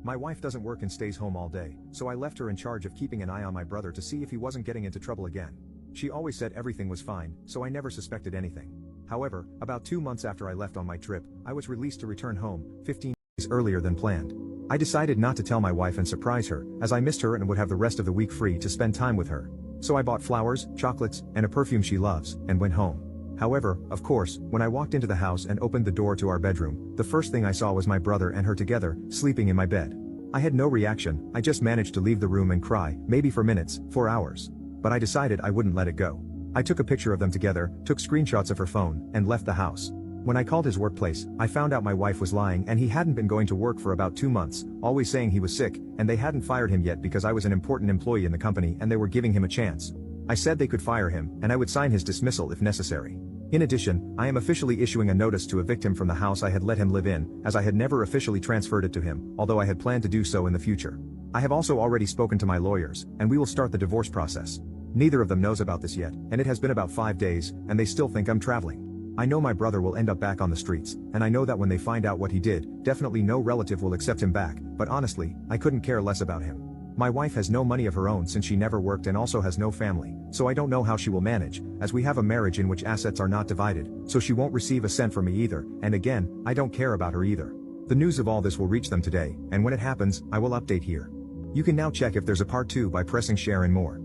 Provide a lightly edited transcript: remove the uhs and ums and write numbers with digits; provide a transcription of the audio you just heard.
My wife doesn't work and stays home all day, so I left her in charge of keeping an eye on my brother to see if he wasn't getting into trouble again. She always said everything was fine, so I never suspected anything. However, about 2 months after I left on my trip, I was released to return home, 15 days earlier than planned. I decided not to tell my wife and surprise her, as I missed her and would have the rest of the week free to spend time with her. So I bought flowers, chocolates, and a perfume she loves, and went home. However, of course, when I walked into the house and opened the door to our bedroom, the first thing I saw was my brother and her together, sleeping in my bed. I had no reaction, I just managed to leave the room and cry, maybe for minutes, for hours. But I decided I wouldn't let it go. I took a picture of them together, took screenshots of her phone, and left the house. When I called his workplace, I found out my wife was lying and he hadn't been going to work for about 2 months, always saying he was sick, and they hadn't fired him yet because I was an important employee in the company and they were giving him a chance. I said they could fire him, and I would sign his dismissal if necessary. In addition, I am officially issuing a notice to evict him from the house I had let him live in, as I had never officially transferred it to him, although I had planned to do so in the future. I have also already spoken to my lawyers, and we will start the divorce process. Neither of them knows about this yet, and it has been about 5 days, and they still think I'm traveling. I know my brother will end up back on the streets, and I know that when they find out what he did, definitely no relative will accept him back, but honestly, I couldn't care less about him. My wife has no money of her own since she never worked and also has no family, so I don't know how she will manage, as we have a marriage in which assets are not divided, so she won't receive a cent from me either, and again, I don't care about her either. The news of all this will reach them today, and when it happens, I will update here. You can now check if there's a part 2 by pressing share and more.